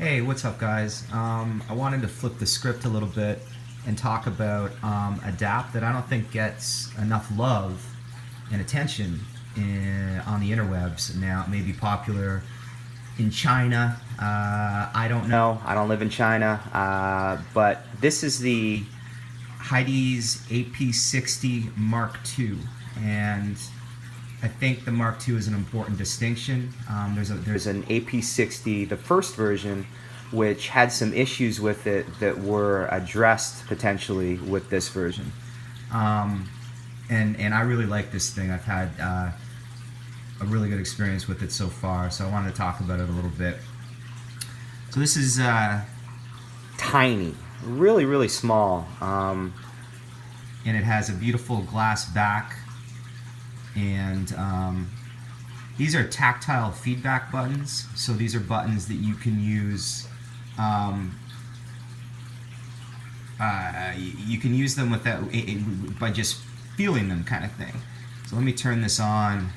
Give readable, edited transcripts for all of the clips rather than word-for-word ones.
Hey, what's up, guys? I wanted to flip the script a little bit and talk about a DAP that I don't think gets enough love and attention on the interwebs. Now, it may be popular in China. I don't know. I don't live in China. But this is the Hidizs AP60 Mark II. And I think the Mark II is an important distinction. There's an AP60, the first version, which had some issues with it that were addressed potentially with this version. And I really like this thing. I've had a really good experience with it so far, so I wanted to talk about it a little bit. So this is tiny, really, really small, and it has a beautiful glass back. And these are tactile feedback buttons, so these are buttons that you can use. You can use them without by just feeling them, kind of thing. So let me turn this on,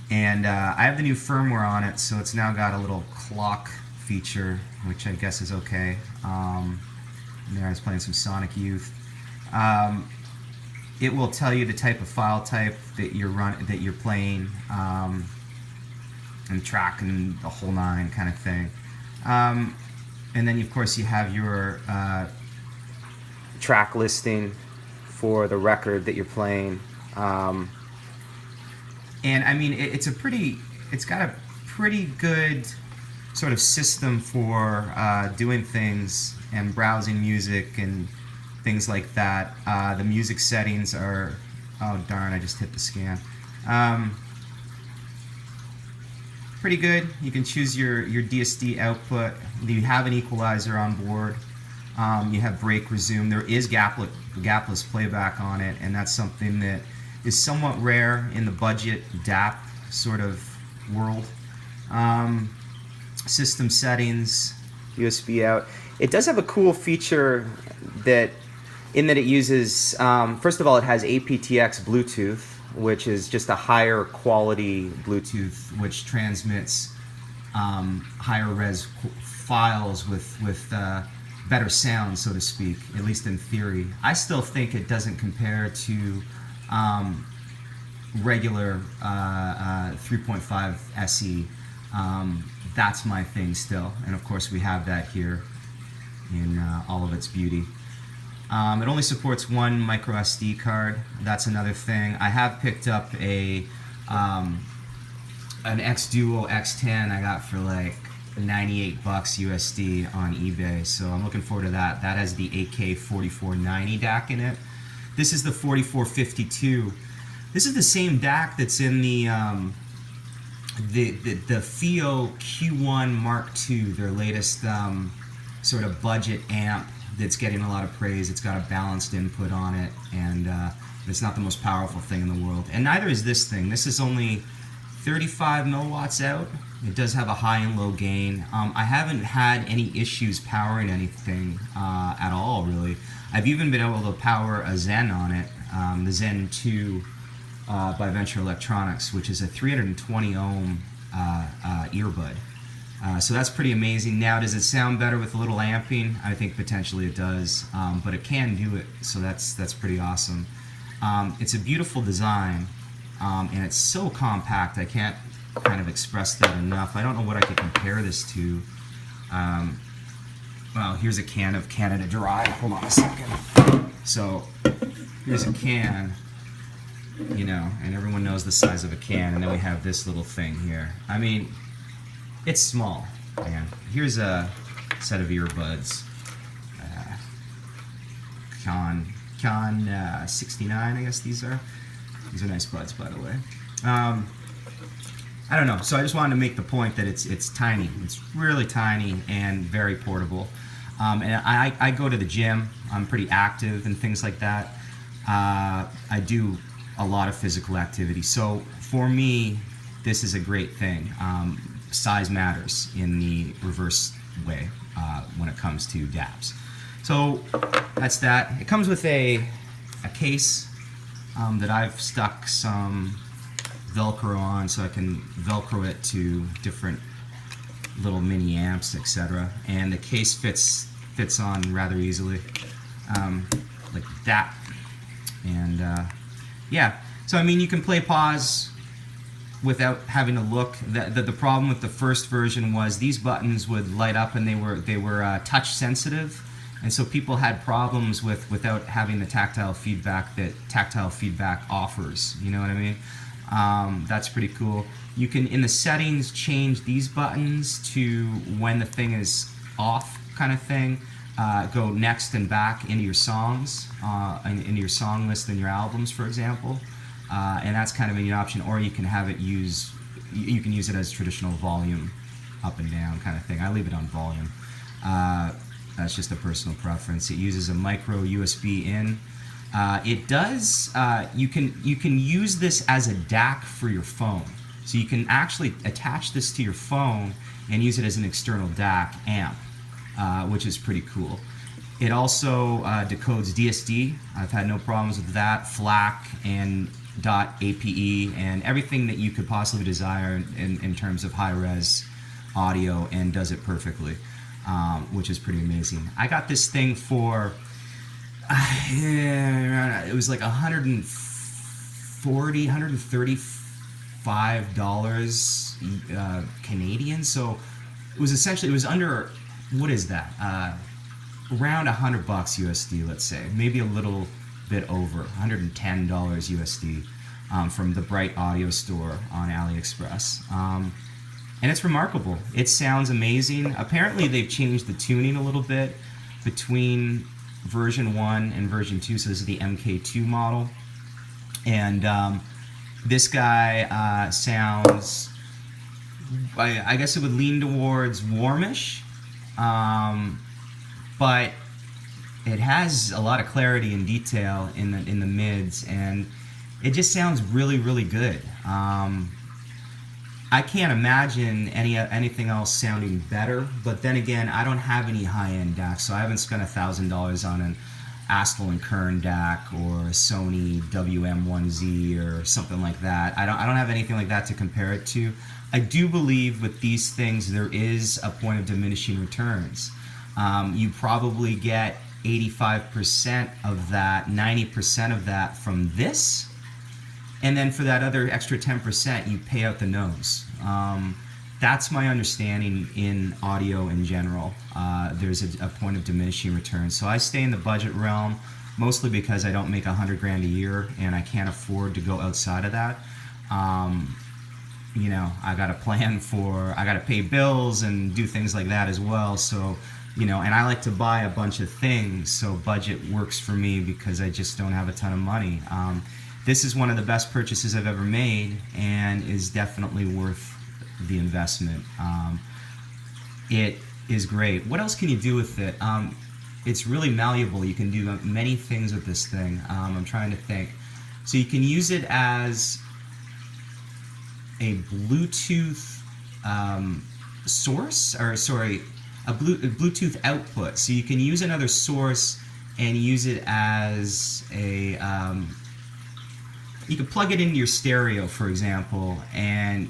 and I have the new firmware on it, so it's now got a little clock feature, which I guess is okay. There I was playing some Sonic Youth. It will tell you the type of file type that you're playing, and track and the whole nine kind of thing. And then of course you have your track listing for the record that you're playing. And I mean it's got a pretty good sort of system for doing things and browsing music and things like that. The music settings are, oh darn, I just hit the scan. Pretty good. You can choose your DSD output. You have an equalizer on board. You have break resume. There is gapless playback on it, and that's something that is somewhat rare in the budget DAP sort of world. System settings, USB out. It does have a cool feature that it uses, first of all, it has aptX Bluetooth, which is just a higher quality Bluetooth, which transmits higher res files with better sound, so to speak, at least in theory. I still think it doesn't compare to regular 3.5 SE. That's my thing still, and of course we have that here in all of its beauty. It only supports one micro SD card. That's another thing. I have picked up an X Duo X10 I got for like 98 bucks USD on eBay, so I'm looking forward to that. That has the AK4490 DAC in it. This is the 4452. This is the same DAC that's in the FIO Q1 Mark II, their latest sort of budget amp that's getting a lot of praise. It's got a balanced input on it, and it's not the most powerful thing in the world. And neither is this thing. This is only 35 milliwatts out. It does have a high and low gain. I haven't had any issues powering anything at all, really. I've even been able to power a Zen on it, the Zen 2 by Venture Electronics, which is a 320 ohm earbud. So that's pretty amazing. Now, does it sound better with a little amping? I think potentially it does, but it can do it, so that's pretty awesome. It's a beautiful design, and it's so compact. I can't kind of express that enough. I don't know what I could compare this to. Well, here's a can of Canada Dry. Hold on a second. So here's a can, you know, and everyone knows the size of a can, and then we have this little thing here. I mean, it's small, man. Here's a set of earbuds. Con 69, I guess these are. These are nice buds, by the way. I don't know. So I just wanted to make the point that it's tiny. It's really tiny and very portable. And I go to the gym. I'm pretty active and things like that. I do a lot of physical activity. So for me, this is a great thing. Size matters in the reverse way when it comes to DAPs. So that's that. It comes with a case that I've stuck some Velcro on, so I can Velcro it to different little mini amps, etc. And the case fits on rather easily, like that. And yeah, so I mean, you can play pause without having to look. The problem with the first version was these buttons would light up, and they were touch sensitive, and so people had problems without having the tactile feedback that tactile feedback offers. You know what I mean? That's pretty cool. You can, in the settings, change these buttons to when the thing is off, kind of thing. Go next and back into your songs, into your song list and your albums, for example. And that's kind of a neat option. Or you can have it use, you can use it as traditional volume, up and down kind of thing. I leave it on volume. That's just a personal preference. It uses a micro USB in. It does. You can use this as a DAC for your phone. So you can actually attach this to your phone and use it as an external DAC amp, which is pretty cool. It also decodes DSD. I've had no problems with that. FLAC and .APE and everything that you could possibly desire in terms of high-res audio, and does it perfectly, which is pretty amazing. I got this thing for it was like $135 Canadian. So it was under, what is that? Around $100 USD, let's say, maybe a little bit over $110 USD from the Bright Audio store on AliExpress. And it's remarkable. It sounds amazing. Apparently they've changed the tuning a little bit between version 1 and version 2, so this is the MK2 model. And this guy sounds, I guess it would lean towards warmish, but it has a lot of clarity and detail in the mids, and it just sounds really, really good. I can't imagine anything else sounding better, but then again, I don't have any high-end DACs, so I haven't spent $1,000 on an Astle and Kern DAC or a Sony WM1Z or something like that. I don't have anything like that to compare it to. I do believe with these things there is a point of diminishing returns. You probably get 85% of that, 90% of that from this, and then for that other extra 10%, you pay out the nose. That's my understanding in audio in general. There's a point of diminishing returns. So I stay in the budget realm, mostly because I don't make $100 grand a year, and I can't afford to go outside of that. You know, I got to plan for, I got to pay bills and do things like that as well. So, you know, and I like to buy a bunch of things, so budget works for me because I just don't have a ton of money. This is one of the best purchases I've ever made, and is definitely worth the investment. It is great. What else can you do with it? It's really malleable. You can do many things with this thing. I'm trying to think. So you can use it as a Bluetooth source, or sorry, a Bluetooth output. So you can use another source and use it as a, you can plug it into your stereo, for example, and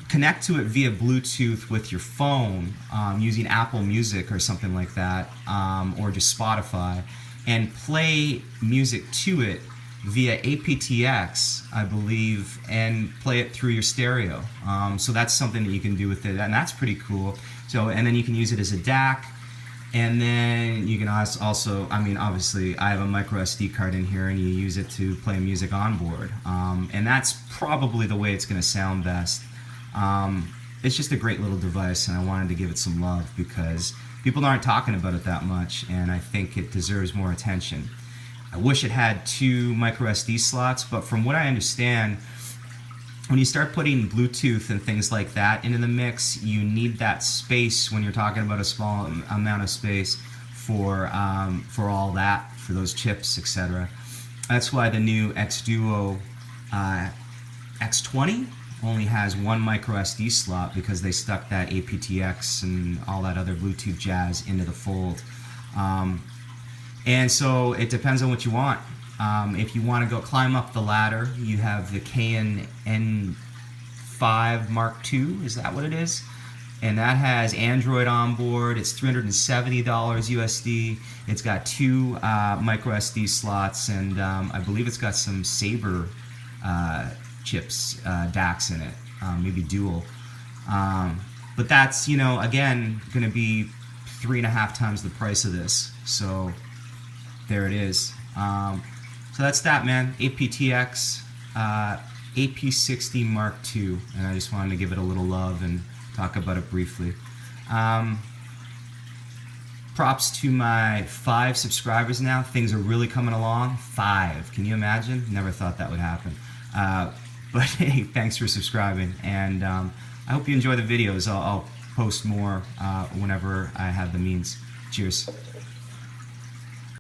connect to it via Bluetooth with your phone, using Apple Music or something like that, or just Spotify, and play music to it via aptX, I believe, and play it through your stereo. So that's something that you can do with it, and that's pretty cool. So, and then you can use it as a DAC, and then you can also, I mean, obviously, I have a micro SD card in here, and you use it to play music on board, and that's probably the way it's going to sound best. It's just a great little device, and I wanted to give it some love because people aren't talking about it that much, and I think it deserves more attention. I wish it had 2 micro SD slots, but from what I understand, when you start putting Bluetooth and things like that into the mix, you need that space when you're talking about a small amount of space for all that, for those chips, etc. That's why the new X-Duo X20 only has 1 micro SD slot, because they stuck that aptX and all that other Bluetooth jazz into the fold. And so it depends on what you want. If you want to go climb up the ladder, you have the Canon N5 Mark II, is that what it is? and that has Android on board. It's $370 USD. It's got 2 micro SD slots, and I believe it's got some Sabre chips, DACs in it, maybe dual. But that's, again, going to be 3.5 times the price of this. So there it is. So that's that, man. aptX AP60 Mark II, and I just wanted to give it a little love and talk about it briefly. Props to my 5 subscribers now. Things are really coming along. 5. Can you imagine? Never thought that would happen. But hey, thanks for subscribing, and I hope you enjoy the videos. I'll post more whenever I have the means. Cheers.